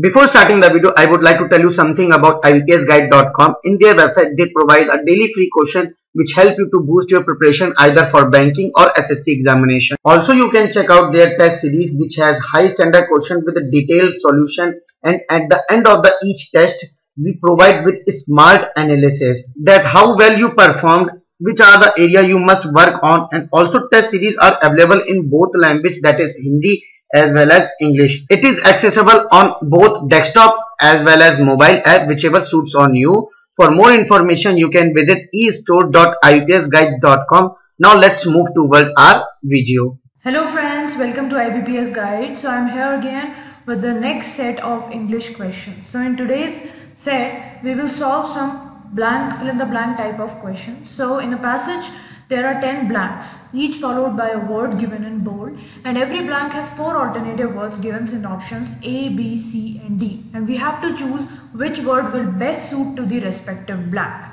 Before starting the video, I would like to tell you something about IBPSguide.com. In their website, they provide a daily free question which help you to boost your preparation either for banking or SSC examination. Also, you can check out their test series which has high standard question with a detailed solution, and at the end of each test, we provide with smart analysis that how well you performed, which are the area you must work on, and also test series are available in both language, that is Hindi as well as English. It is accessible on both desktop as well as mobile app, whichever suits on you. For more information, you can visit estore.ibpsguide.com. Now let's move toward our video. Hello friends, welcome to IBPS Guide. So I'm here again with the next set of English questions. So in today's set, we will solve some blank, fill in the blank type of questions. So in a passage, there are 10 blanks, each followed by a word given in bold, and every blank has 4 alternative words given in options A, B, C and D, and we have to choose which word will best suit to the respective blank.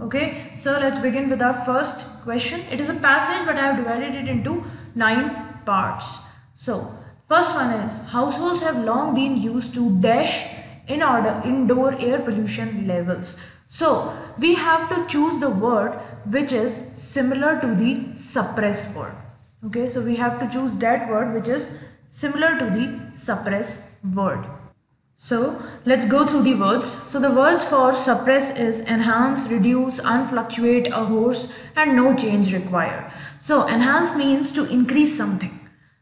Okay, so let's begin with our first question. It is a passage, but I have divided it into 9 parts. So first one is, households have long been used to dash in order indoor air pollution levels. So we have to choose the word which is similar to the suppress word. Okay, so we have to choose that word which is similar to the suppress word. So let's go through the words. So the words for suppress is enhance, reduce, unfluctuate, a horse, and no change required. So enhance means to increase something.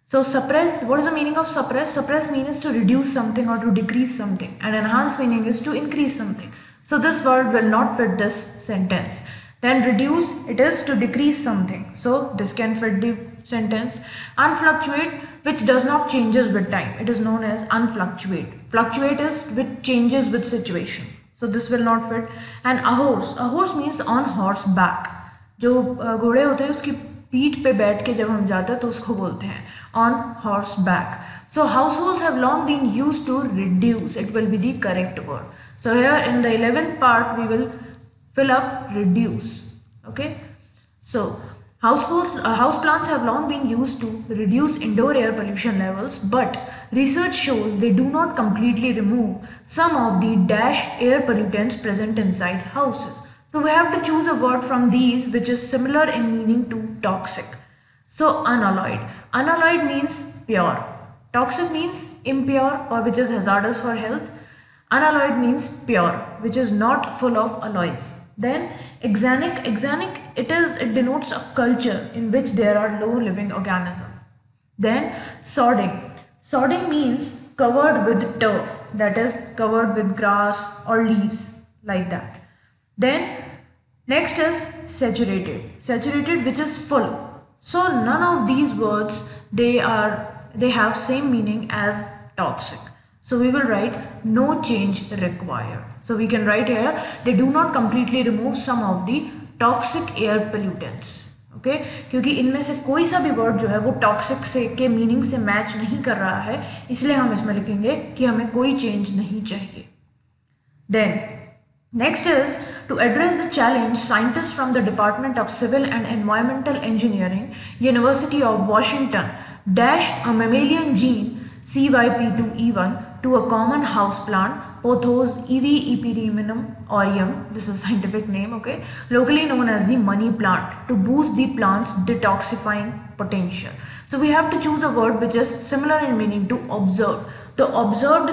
So suppress, what is the meaning of suppress? Suppress means to reduce something or to decrease something, and enhance meaning is to increase something. So this word will not fit this sentence. Then reduce, it is to decrease something. So this can fit the sentence. Unfluctuate, which does not changes with time. It is known as unfluctuate. Fluctuate is which changes with situation. So this will not fit. And a horse means on horseback. जो घोड़े होते हैं उसकी पीठ पे बैठ के जब हम जाते हैं तो उसको बोलते हैं on horseback. So households have long been used to reduce. It will be the correct word. So here in the 11th part we will fill up reduce. Okay. So houseplants have long been used to reduce indoor air pollution levels, but research shows they do not completely remove some of the dash air pollutants present inside houses. So we have to choose a word from these which is similar in meaning to toxic. So unalloyed. Unalloyed means pure. Toxic means impure or which is hazardous for health. Unalloyed means pure, which is not full of alloys. Then exanic, it denotes a culture in which there are low living organisms. Then sodding means covered with turf, that is covered with grass or leaves like that. Then next is saturated which is full. So none of these words they have same meaning as toxic. So we will write no change required. So we can write here they do not completely remove some of the toxic air pollutants. Okay, क्योंकि इनमें से कोई सा भी word जो है वो toxic से के मीनिंग से मैच नहीं कर रहा है, इसलिए हम इसमें लिखेंगे कि हमें कोई चेंज नहीं चाहिए. Then next is to address the challenge, scientists from the Department of Civil and Environmental Engineering, University of Washington, dash a mammalian gene CYP2E1 to a common house plant, Pothos Eviepidemium aureum, this is scientific name, okay, locally known as the money plant, to boost the plant's detoxifying potential. So we have to choose a word which is similar in meaning to observed. तो observed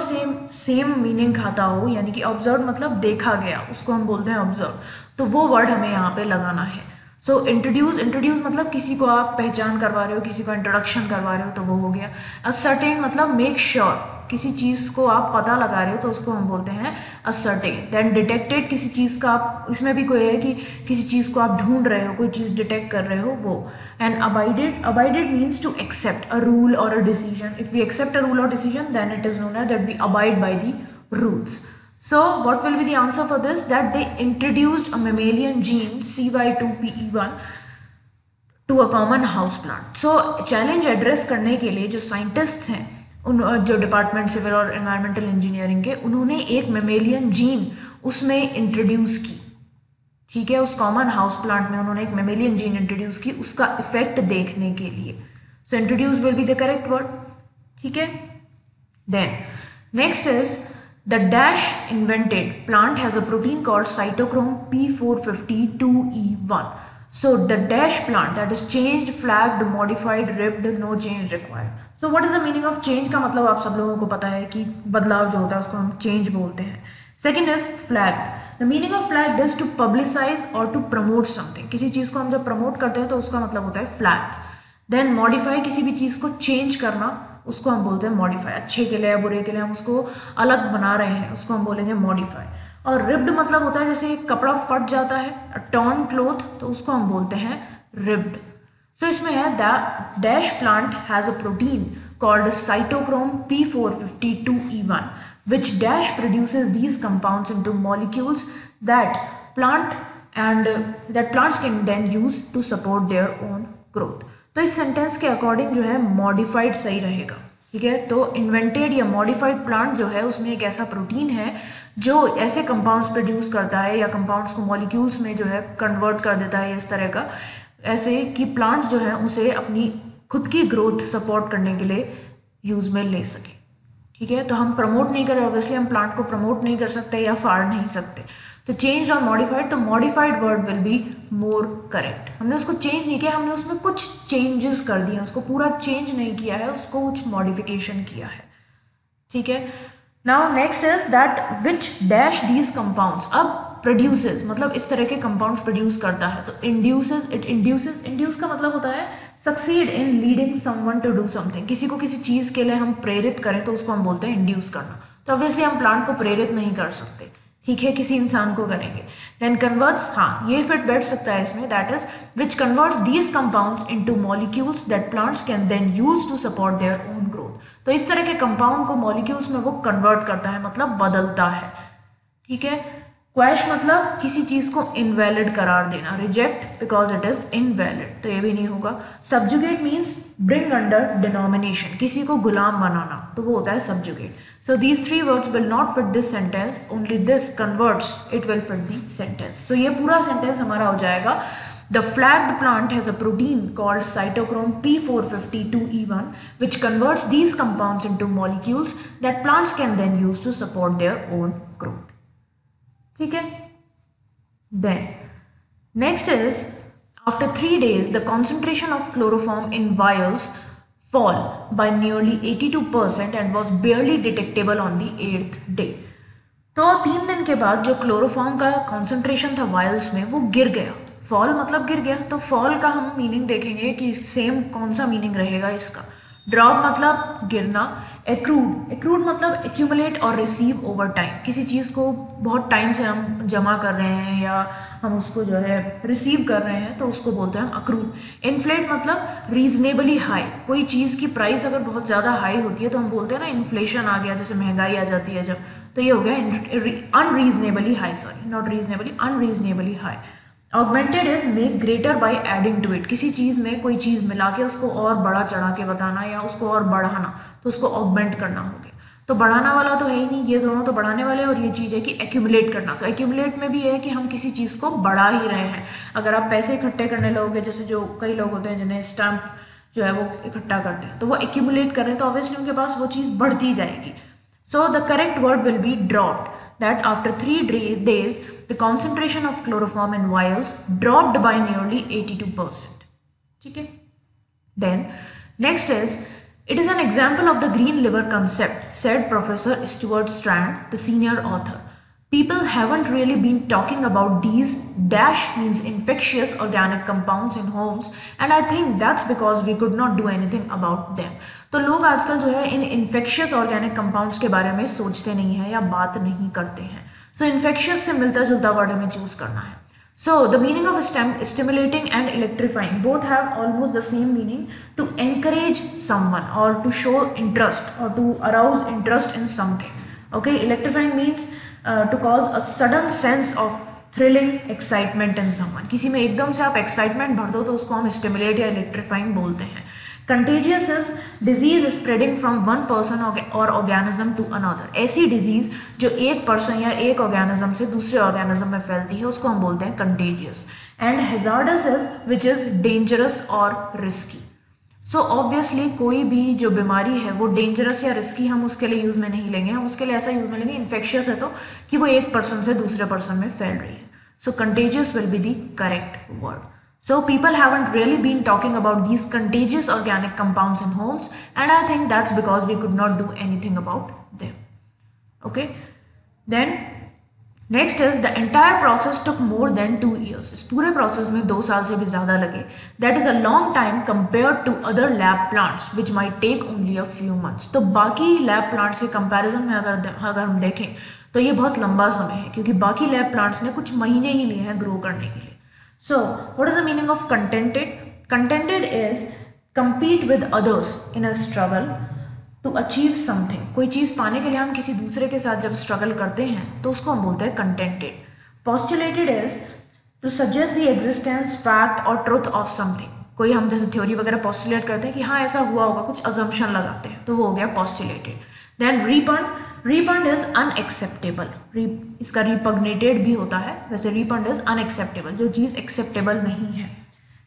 same meaning खाता हो, यानी कि observe मतलब देखा गया, उसको हम बोलते हैं ऑब्जर्व. तो वो वर्ड हमें यहाँ पे लगाना है. सो इंट्रोड्यूस मतलब किसी को आप पहचान करवा रहे हो, किसी को इंट्रोडक्शन करवा रहे हो, तो वो हो गया. असर्टेन मतलब मेक श्योर, किसी चीज़ को आप पता लगा रहे हो तो उसको हम बोलते हैं असर्टेन. देन डिटेक्टेड, किसी चीज़ का आप, इसमें भी कोई है कि किसी चीज़ को आप ढूंढ रहे हो, कोई चीज़ डिटेक्ट कर रहे हो, वो. And abided means to accept a rule or a decision. If we accept a rule or decision then it is known as that we abide by the rules. So what will be the answer for this? That they introduced a mammalian gene CY2PE1 to a common house plant. So challenge address करने के लिए जो scientists हैं, जो department civil और environmental engineering के, उन्होंने एक मेमेलियन जीन उसमें इंट्रोड्यूस की. ठीक है, उस कॉमन हाउस प्लांट में उन्होंने एक मेमेलियन जीन इंट्रोड्यूस की उसका इफेक्ट देखने के लिए. So introduce will be the correct word. ठीक है. Then Next is the dash invented plant has a protein called cytochrome P450-2E1. So the dash plant, that is changed, flagged, modified, ribbed, no change required. So what is the meaning of change का मतलब आप सब लोगों को पता है कि बदलाव जो होता है उसको हम change बोलते हैं. Second is flagged. The meaning of flagged is to publicize or to promote something. किसी चीज़ को हम जब promote करते हैं तो उसका मतलब होता है flagged. Then modify, किसी भी चीज़ को change करना, उसको हम बोलते हैं modify. अच्छे के लिए या बुरे के लिए हम उसको अलग बना रहे हैं, उसको हम बोलेंगे modify. और ribbed मतलब होता है जैसे एक कपड़ा फट जाता है, torn cloth, तो उसको हम बोलते हैं ribbed. So इसमें है the dash plant has a protein called cytochrome P450-2E1, which dash produces these compounds into molecules that plants can then use to support their own growth. तो इस सेंटेंस के अकॉर्डिंग जो है मॉडिफाइड सही रहेगा, ठीक है. तो इन्वेंटेड या मॉडिफाइड प्लांट जो है उसमें एक ऐसा प्रोटीन है जो ऐसे कंपाउंड्स प्रोड्यूस करता है या कंपाउंड्स को मॉलिक्यूल्स में जो है कन्वर्ट कर देता है इस तरह का, ऐसे कि प्लांट्स जो है उसे अपनी खुद की ग्रोथ सपोर्ट करने के लिए यूज़ में ले सके, ठीक है. तो हम प्रमोट नहीं कर रहे, ऑब्वियसली हम प्लांट को प्रमोट नहीं कर सकते या फाड़ नहीं सकते. तो चेंज और मॉडिफाइड, तो modified word will be more correct. हमने उसको चेंज नहीं किया, हमने उसमें कुछ चेंजेस कर दिए, उसको पूरा चेंज नहीं किया है, उसको कुछ मॉडिफिकेशन किया है, ठीक है. Now next is that which dash these compounds. अब प्रोड्यूसेस मतलब इस तरह के कंपाउंड्स प्रोड्यूस करता है, तो इंड्यूसेस, इट इंड्यूसेस, इंड्यूस का मतलब होता है succeed in leading someone to do something. किसी को किसी चीज़ के लिए हम प्रेरित करें तो उसको हम बोलते हैं इंड्यूस करना. तो ऑब्वियसली हम प्लांट को प्रेरित नहीं कर सकते, ठीक है, किसी इंसान को करेंगे. देन कन्वर्ट्स, हाँ ये फिट बैठ सकता है इसमें, that is which converts these compounds into molecules that plants can then use to support their own growth. तो इस तरह के कंपाउंड को मॉलिक्यूल्स में वो कन्वर्ट करता है, मतलब बदलता है, ठीक है. क्वैश मतलब किसी चीज़ को इनवैलिड करार देना, reject because it is invalid, तो ये भी नहीं होगा. Subjugate means bring under denomination, किसी को गुलाम बनाना, तो वो होता है subjugate. So these three words will not fit this sentence, only this converts, it will fit the sentence. So ये पूरा sentence हमारा हो जाएगा The flagged plant has a protein called cytochrome P450-2E1 which converts these compounds into molecules that plants can then use to support their own growth. ठीक है? Then next is after 3 days the concentration of chloroform in vials fall by nearly 82% and was barely detectable on the 8th day. तो 3 दिन के बाद जो chloroform का concentration था vials में वो गिर गया. फॉल मतलब गिर गया, तो फॉल का हम मीनिंग देखेंगे कि सेम कौन सा मीनिंग रहेगा इसका. ड्रॉप मतलब गिरना. एक्रूड, एक्रूड मतलब एक्यूमुलेट और रिसीव ओवर टाइम, किसी चीज़ को बहुत टाइम से हम जमा कर रहे हैं या हम उसको जो है रिसीव कर रहे हैं तो उसको बोलते हैं हम अक्रूड. इन्फ्लेट मतलब रीजनेबली हाई, कोई चीज़ की प्राइस अगर बहुत ज़्यादा हाई होती है तो हम बोलते हैं ना इन्फ्लेशन आ गया, जैसे महंगाई आ जाती है जब, तो ये हो गया unreasonably high, sorry not reasonably, unreasonably high. Augmented is make greater by adding to it, किसी चीज़ में कोई चीज़ मिला के उसको और बड़ा चढ़ा के बताना या उसको और बढ़ाना, तो उसको ऑगमेंट करना हो गया. तो बढ़ाना वाला तो है ही नहीं, ये दोनों तो बढ़ाने वाले, और ये चीज़ है कि एक्यूमुलेट करना. तो एक्यूमुलेट में भी है कि हम किसी चीज़ को बढ़ा ही रहे हैं. अगर आप पैसे इकट्ठे करने लगोगे, जैसे जो कई लोग होते हैं जिन्हें स्टैम्प जो है वो इकट्ठा करते हैं, तो वो एक्यूमुलेट कर रहे हैं, तो ऑब्वियसली उनके पास वो चीज़ बढ़ती जाएगी. So the correct word will be dropped, that after 3 days the concentration of chloroform in vials dropped by nearly 82%. ठीक है? Then next is it is an example of the green liver concept, said Professor Stuart Strand, the senior author. People haven't really been talking about these dash means infectious organic compounds in homes and I think that's because we could not do anything about them. तो लोग आजकल जो है इन infectious organic compounds के बारे में सोचते नहीं हैं या बात नहीं करते हैं. So infectious से मिलता जुलता वर्ड हमें चूज करना है. So the meaning of stimulating and electrifying both have almost the same meaning, to encourage someone or to show interest or to arouse interest in something. Okay, electrifying means to cause a sudden sense of thrilling excitement in someone. किसी में एकदम से आप excitement भर दो तो उसको हम stimulate या electrifying बोलते हैं. Contagious is disease spreading from one person or organism to another. ऐसी disease जो एक person या एक organism से दूसरे organism में फैलती है उसको हम बोलते हैं contagious. And hazardous is which is dangerous or risky. So obviously कोई भी जो बीमारी है वो डेंजरस या रिस्की हम उसके लिए यूज़ में नहीं लेंगे, हम उसके लिए ऐसा यूज़ में लेंगे इन्फेक्शियस है तो कि वो एक पर्सन से दूसरे पर्सन में फैल रही है. So contagious will be the correct word. So people haven't really been talking about these contagious organic compounds in homes, and I think that's because we could not do anything about them. Okay, then next is the entire process took more than 2 years. इस पूरे process में 2 साल से भी ज़्यादा लगे. That is a long time compared to other lab plants which might take only a few months. तो बाकी lab plants के कंपैरिजन में अगर हम देखें तो ये बहुत लंबा समय है, क्योंकि बाकी lab plants ने कुछ महीने ही लिए हैं ग्रो करने के लिए. So, what is the meaning of contented? Contented is compete with others in a struggle to achieve something. कोई चीज़ पाने के लिए हम किसी दूसरे के साथ जब स्ट्रगल करते हैं तो उसको हम बोलते हैं contented. Postulated is to suggest the existence, fact or truth of something. कोई हम जैसे थ्योरी वगैरह postulate करते हैं कि हाँ ऐसा हुआ होगा, कुछ assumption लगाते हैं, तो वो हो गया postulated. Then repugned is unacceptable. इसका repugnated भी होता है, वैसे repugned is unacceptable, जो चीज़ acceptable नहीं है.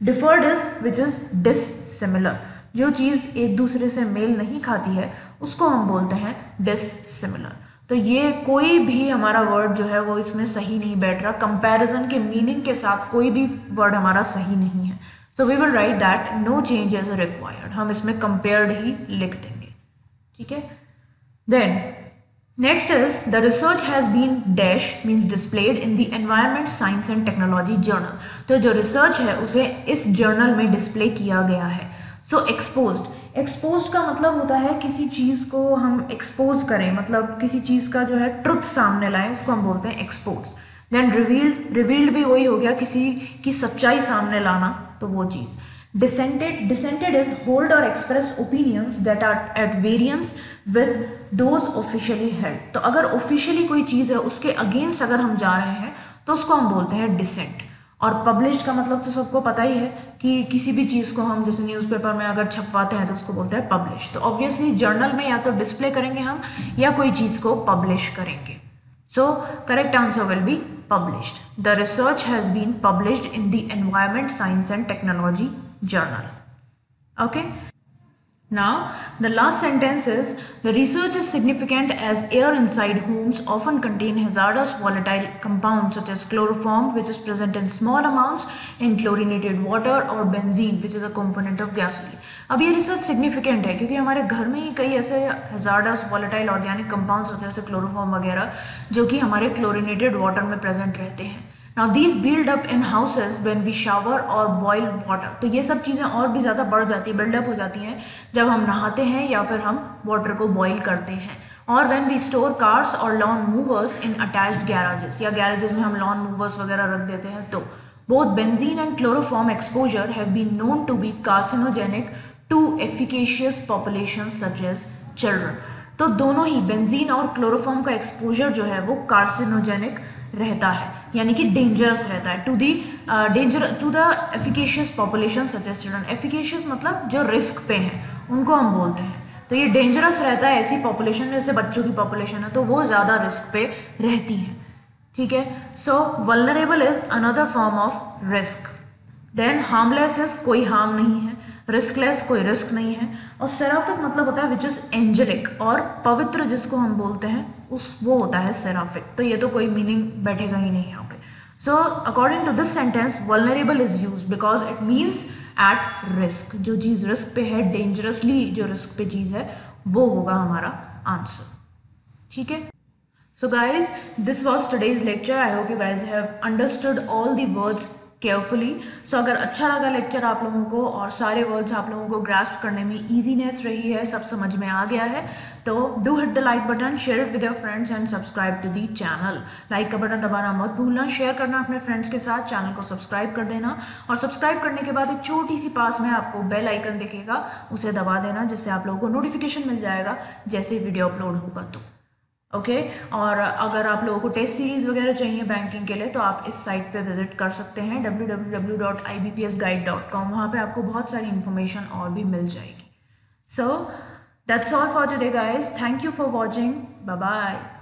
Differed is which is dissimilar, जो चीज़ एक दूसरे से मेल नहीं खाती है उसको हम बोलते हैं dissimilar. तो ये कोई भी हमारा वर्ड जो है वो इसमें सही नहीं बैठ रहा, कंपैरिजन के मीनिंग के साथ कोई भी वर्ड हमारा सही नहीं है. So we will write that no change is required, हम इसमें कंपेयर्ड ही लिख देंगे. ठीक है. Then next is the research has been dash means displayed in the Environment Science and Technology Journal. तो जो रिसर्च है उसे इस जर्नल में डिस्प्ले किया गया है. सो एक्सपोज्ड का मतलब होता है किसी चीज़ को हम एक्सपोज करें, मतलब किसी चीज़ का जो है ट्रुथ सामने लाएं, उसको हम बोलते हैं एक्सपोज्ड. देन रिवील्ड भी वही हो गया, किसी की सच्चाई सामने लाना, तो वो चीज़. Dissented is hold or express opinions that are at variance with those officially held. तो अगर ऑफिशियली कोई चीज़ है उसके अगेंस्ट अगर हम जा रहे हैं तो उसको हम बोलते हैं डिसेंट. और पब्लिश्ड का मतलब तो सबको पता ही है कि किसी भी चीज़ को हम जैसे न्यूज़पेपर में अगर छपवाते हैं तो उसको बोलते हैं पब्लिश. तो ऑब्वियसली जर्नल में या तो डिस्प्ले करेंगे हम या कोई चीज़ को पब्लिश करेंगे. So correct answer will be published. The research has been published in the Environment Science and Technology Journal. Okay. Now the last sentence is the research is significant as air inside homes often contain hazardous volatile compounds such as chloroform, which is present in small amounts in chlorinated water, or benzene, which is a component of gasoline. अब ये research significant है क्योंकि हमारे घर में ही कई ऐसे hazardous volatile organic compounds होते हैं जैसे क्लोरोफॉर्म वगैरह जो कि हमारे क्लोरिनेटेड वाटर में प्रेजेंट रहते हैं. Now these build up in houses when we shower or boil water. तो ये सब चीज़ें और भी ज़्यादा बढ़ जाती है, बिल्डअप हो जाती हैं जब हम नहाते हैं या फिर हम वाटर को बॉयल करते हैं. और when we store cars or lawn movers in attached garages, या गैरेजेस में हम lawn movers वगैरह रख देते हैं. तो both benzene and chloroform exposure have been known to be carcinogenic to efficacious populations such as children. तो दोनों ही बेंजीन और क्लोरोफॉर्म का एक्सपोजर जो है वो कार्सिनोजेनिक रहता है, यानी कि डेंजरस रहता है to the efficacious population such as children. Efficacious मतलब जो रिस्क पे हैं उनको हम बोलते हैं. तो ये डेंजरस रहता है ऐसी पॉपुलेशन में, जैसे बच्चों की पॉपुलेशन है तो वो ज़्यादा रिस्क पे रहती है. ठीक है. So vulnerable is another form of risk. Then harmless is कोई हार्म नहीं है, रिस्कलेस कोई रिस्क नहीं है, और सेराफिक मतलब होता है विच इज़ एंजेलिक, और पवित्र जिसको हम बोलते हैं वो होता है सेराफिक. तो ये तो कोई मीनिंग बैठेगा ही नहीं यहाँ पे. So according to this sentence vulnerable is use because it means at risk. जो चीज़ रिस्क पे है, डेंजरसली जो रिस्क पे चीज़ है, वो होगा हमारा आंसर. ठीक है. So guys, this was today's lecture. I hope you guys have understood all the words carefully. So अगर अच्छा लगा लेक्चर आप लोगों को और सारे वर्ड्स आप लोगों को ग्रास्प करने में ईजीनेस रही है, सब समझ में आ गया है, तो do hit the like button, share it with your friends and subscribe to the channel. Like का बटन दबाना मत भूलना, शेयर करना अपने फ्रेंड्स के साथ, चैनल को सब्सक्राइब कर देना, और सब्सक्राइब करने के बाद एक छोटी सी पास में आपको बेल आइकन दिखेगा, उसे दबा देना, जिससे आप लोगों को नोटिफिकेशन मिल जाएगा जैसे वीडियो अपलोड होगा. तो ओके. और अगर आप लोगों को टेस्ट सीरीज़ वगैरह चाहिए बैंकिंग के लिए तो आप इस साइट पे विजिट कर सकते हैं www.ibpsguide.com. वहाँ पे आपको बहुत सारी इन्फॉर्मेशन और भी मिल जाएगी. So that's all for today guys. Thank you for watching. Bye bye.